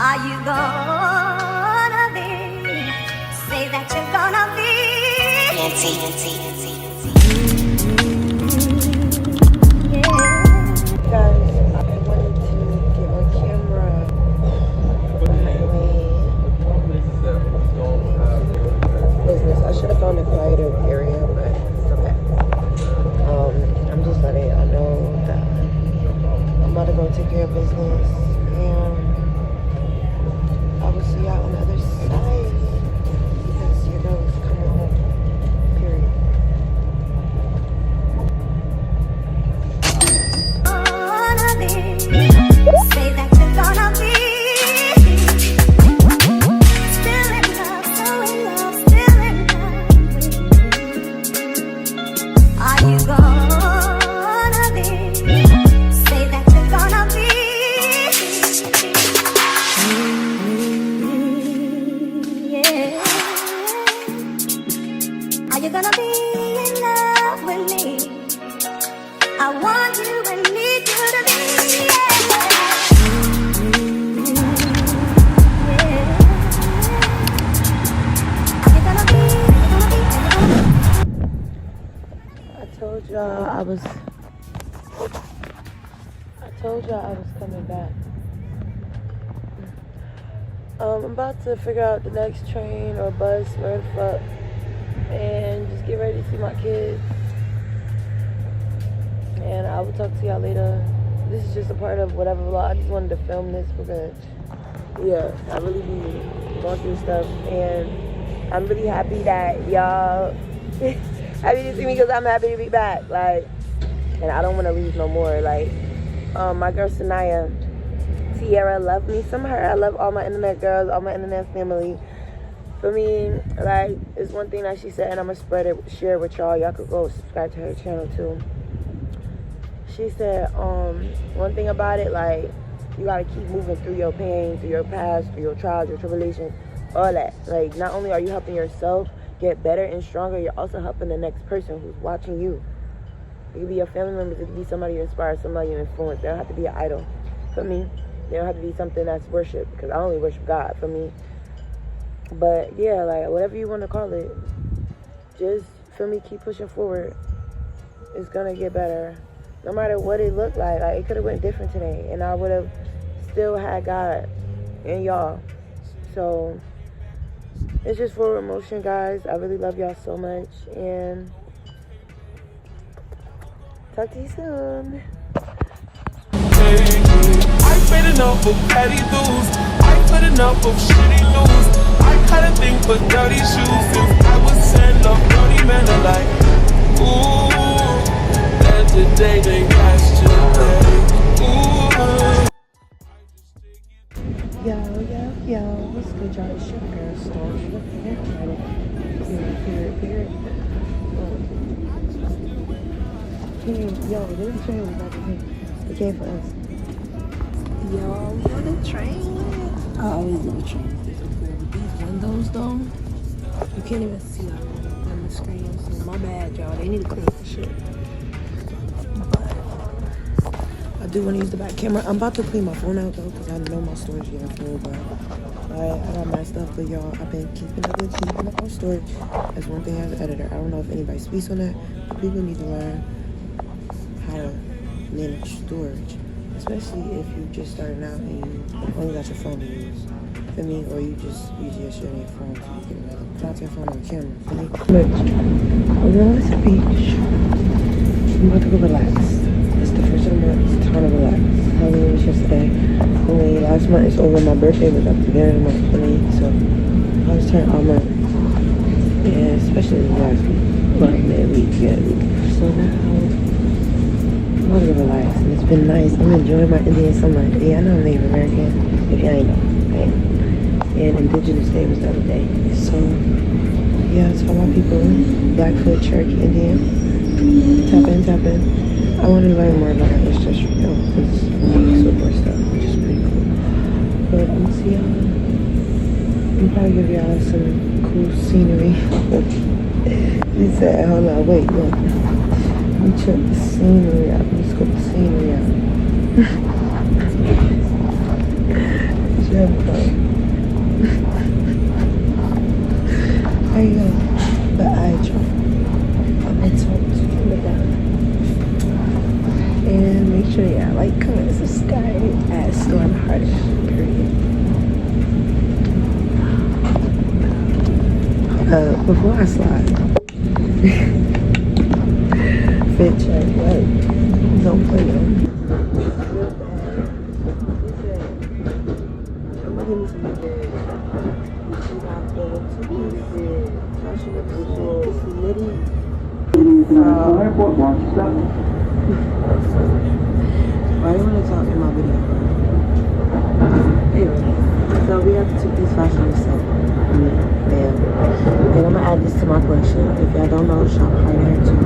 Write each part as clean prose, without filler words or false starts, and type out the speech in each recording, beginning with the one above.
Are you gonna be? Say that you're gonna be. Nancy. Yeah. Guys, I wanted to get my camera on my way. Business. I should have found a quieter area, but it's okay. I'm just letting y'all know that I'm about to go take care of business, and I will see y'all on the other side because your girl is coming home. Period. Say that you're gonna be. Still in love, so in love, still in love with you. Are you gonna be? Say that you're gonna be. Yeah. Are you gonna be in love with me? I want you and need you to be. I told y'all I was coming back. I'm about to figure out the next train or bus, where the fuck, and just get ready to see my kids. And I will talk to y'all later. This is just a part of whatever vlog. I just wanted to film this because, yeah, I really be going through stuff, and I'm really happy that y'all happy to see me because I'm happy to be back. Like, and I don't want to leave no more. Like, my girl Sanaya, Tierra, love me some her. I love all my internet girls, all my internet family. For me, like, it's one thing that she said, and I'm gonna share it with y'all. Y'all could go subscribe to her channel too. She said, one thing about it, like, you gotta keep moving through your pain, through your past, through your trials, your tribulations, all that. Like, not only are you helping yourself get better and stronger, you're also helping the next person who's watching you. It could be your family members, it could be somebody you inspire, somebody you influence. They don't have to be an idol. For me, they don't have to be something that's worship, because I only worship God, for me. But, yeah, like, whatever you want to call it, just, for me, keep pushing forward. It's gonna get better. No matter what it looked like it could have went different today, and I would have still had God and y'all. So it's just forward motion, guys. I really love y'all so much, and talk to you soon. I paid enough of petty dues. I put enough of shitty news. I had a thing for dirty shoes. If I was send up dirty men alike. Ooh. Today they catch today. Yo, what's good, y'all? It's your girl, Storm. Period. Yo, this train was about to come. It came for us. Yo, we on the train. I always love the train. These windows, though, you can't even see on the screen. So my bad, y'all. They need to clean this shit. I do want to use the back camera. I'm about to clean my phone out though, because I know my storage getting full, but I got my stuff. But y'all, I've been keeping up my storage. That's one thing as an editor. I don't know if anybody speaks on that, but people need to learn how to manage storage, especially if you're just starting out and you only got your phone to use. For me, or you just use your shit on your phone so you can content phone on the camera. For me, look, we're on this beach. I'm about to go relax. It's the first of the month. It's time to relax. Halloween was yesterday. Only last month is over. My birthday was at the beginning of the month for me, so I was turning all month. Yeah, especially last week. Well, midweek, yeah. So now I'm about to relax, and it's been nice. I'm enjoying my Indian summer. Yeah, I know I'm Native American. If you ain't know, right? And Indigenous Day was the other day. So yeah, it's all my people. Blackfoot, Cherokee, Indian. Tap in. I want to learn more about ancestry, because super stuff, which is pretty cool. But I'm gonna see y'all. I'm probably give y'all some cool scenery. He said, hold on, wait, look. Let me check the scenery out. Let's go the scenery out. Yo, There you go. But I try. It's home to look down. And make sure y'all like, comment, subscribe at Storm Harsh. Period. Before I slide, fit check, what? Don't play them. I'm gonna give me some good. We got the two-piece fashion episode. It's litty. Airport launch stuff. I didn't want to talk in my video. Anyway, so we have the two-piece fashion episode. And I'm gonna add this to my collection. If y'all don't know, shop right here too.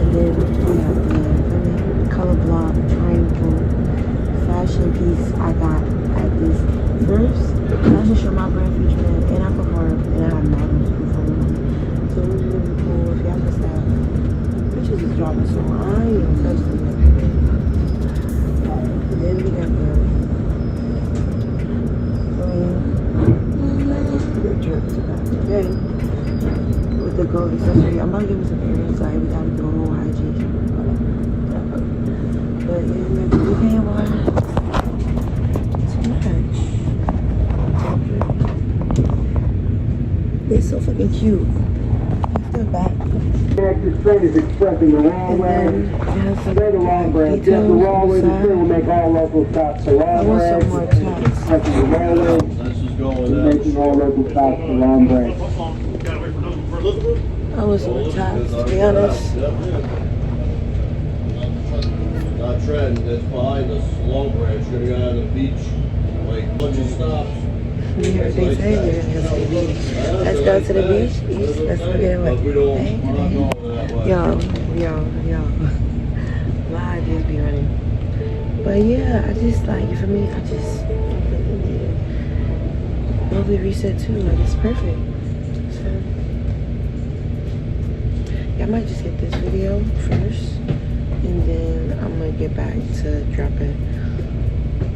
And then we have the color block triangle fashion piece I got at this first fashion show my brand featured, and I performed, and I have models performing. So it was really cool. If y'all missed out, pictures is dropping, so I am thirsty. And then we got today with the gold accessory. I'm about to give you some earrings. Like, we gotta do a whole hygiene. But yeah, we can't watch too much. They're so fucking cute. They're back. This train is expressing the wrong way. They're the wrong brand. Just the wrong way. The train will make all local stops the wrong way. I want some more tops. Expressing the wrong way. Making all local stops the wrong brand. I want some more tops, to be honest. Not trend, that's behind us, long branch, should have gone on the beach, like, bunch of stops. You heard they say you're gonna go to the beach. Let's go to the beach. Let's forget what. Yo. My eyes just be running. But yeah, I just like, for me, I just completely need it. Lovely reset too, like it's perfect. So yeah, I might just get this video first, and then I'm gonna get back to dropping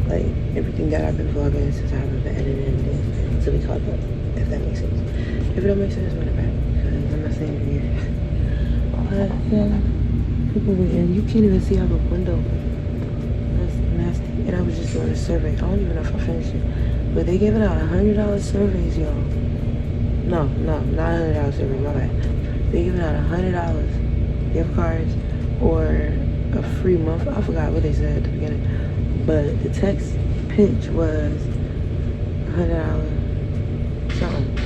like everything that I've been vlogging since I haven't been editing this to be caught up, if that makes sense. If it don't make sense, run it back, because I'm not saying it here. But yeah, people were in. You can't even see out the window. That's nasty. And I was just doing a survey. I don't even know if I finished it. But they giving out $100 surveys, y'all. No, not $100 surveys, my bad. They giving out $100 gift cards or a free month. I forgot what they said at the beginning. But the text pitch was $100 something.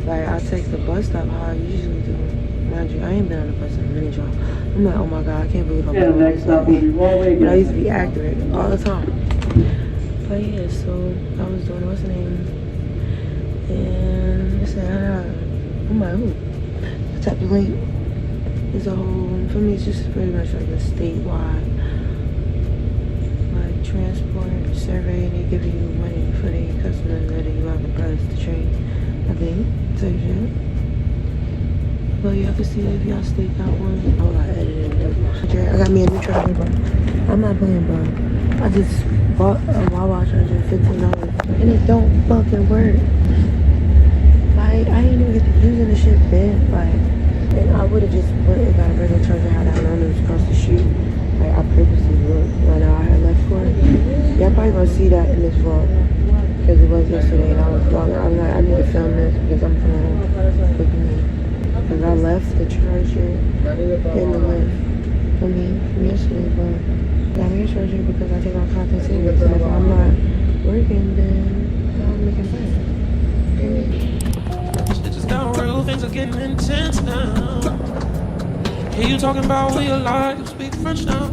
Like, I text the bus stop how I usually do. Mind you, I ain't been on the bus in a minute, y'all. I'm like, oh my God, I can't believe I'm Yeah, next stop will be Warwick. But I used to be accurate all the time. But yeah, so I was doing what's the name, and it said I'm like, ooh. I tapped the link. It's a whole, for me, it's just pretty much like a statewide like transport survey, and they give you money for the customers that you have to press the train. I think so shit. But y'all can see if y'all stake out one. Oh, I edited it. I got me a new charger, bro. I'm not playing, bro. I just bought a Wawa charger, $15, and it don't fucking work. Like, I ain't even get to using the shit then. Like, and I would have just put it got a regular charger, had I known it was across the street. Like, I purposely looked when I had left for it. Y'all probably gonna see that in this vlog, because it was yesterday and I was vlogging. I was like, I need to film this because I'm coming home with me. Because I left the charger in the lift from yesterday, but I got a charger because I take my content serious. And if I'm not working, then I'm making fun. Stitches down real, things are getting intense now. Hear you talking about we alive, you speak French now.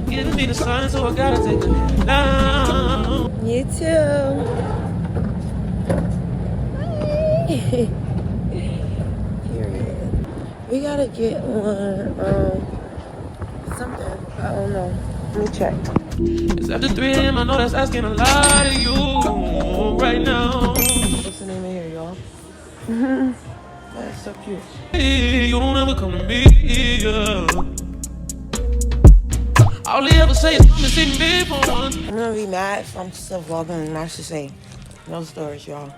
Giving me the sign, so I gotta take it down. You too. Period. We gotta get on something. I don't know. Let me check. It's after 3 a.m., I know that's asking a lot of you right now. What's the name of here, y'all? That's so cute. Hey, you don't ever come to me, yeah. I All he ever say is come and see me for once. I'm gonna be mad if I'm still vlogging and I should say no storage, y'all.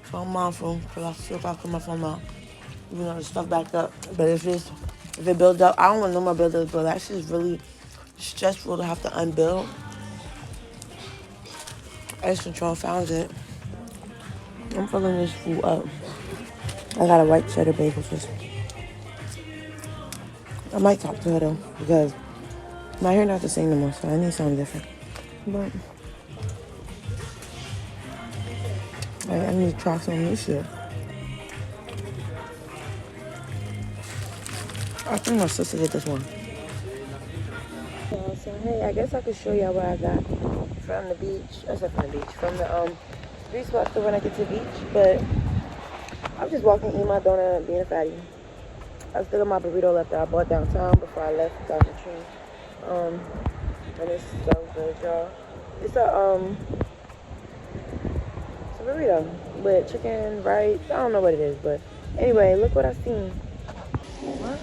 So I'm mindful because I still gotta put my phone out. You know, the stuff backed up. But if it builds up, I don't want no more build-ups, but that's just really stressful to have to unbuild. Edge Control found it. I'm filling this food up. I got a white cheddar bagel. I might talk to her though, because my hair not the same no more, so I need something different. But I need to try some of this shit. I think my sister did this one. So hey, I guess I could show y'all what I got from the beach. I said from the beach. From the beach spot when I get to the beach. But I'm just walking, eating my donut, being a fatty. I still got my burrito left that I bought downtown before I left down the tree. And it's so good, y'all. It's a burrito with chicken, rice. I don't know what it is, but anyway, look what I seen. Wow.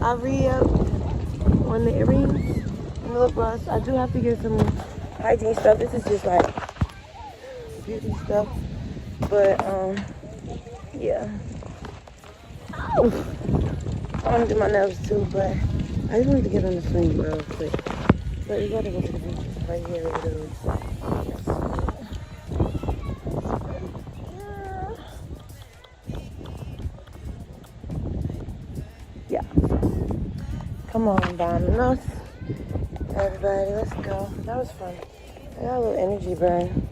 I re-upped on the earrings and the lip gloss. I do have to get some hygiene stuff. This is just like beauty stuff. But yeah. Ow. I want to do my nails too, but I just need to get on the swing real quick. But you gotta go to the beach right here. It is. Yeah. Come on, Domino's. Everybody, let's go. That was fun. I got a little energy burn.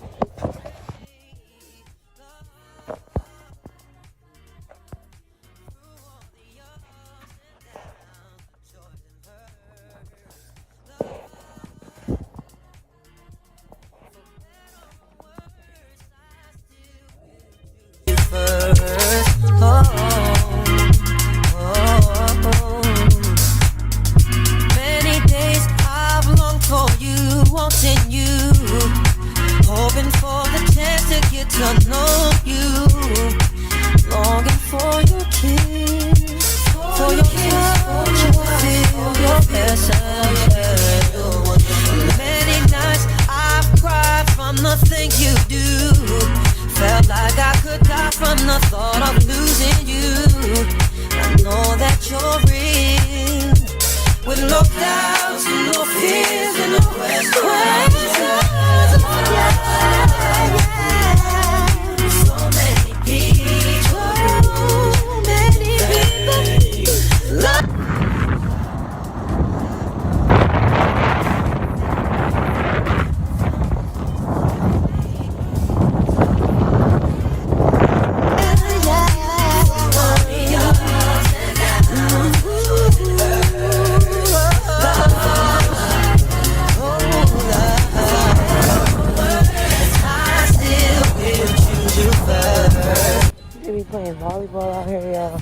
Playing volleyball out here, y'all.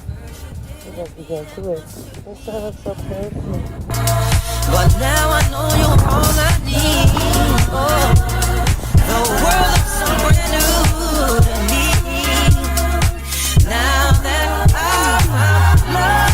We got to get to it. This stuff looks so perfect. But now I know you're all I need. Oh, the world looks so brand new to me. Now that I'm loved.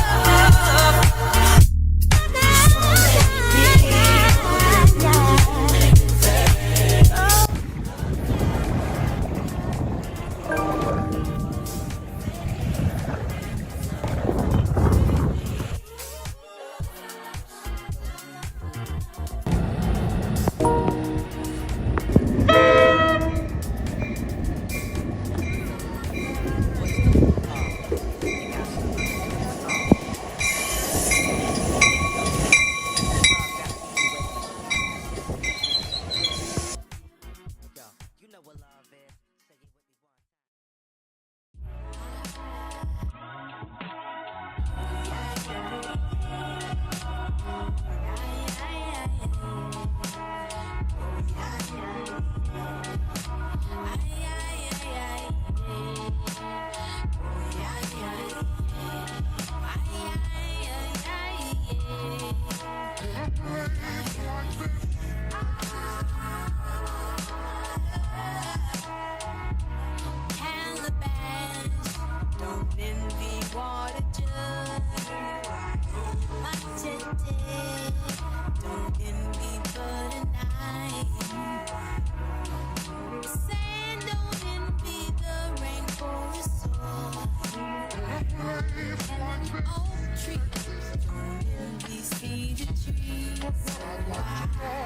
yeah.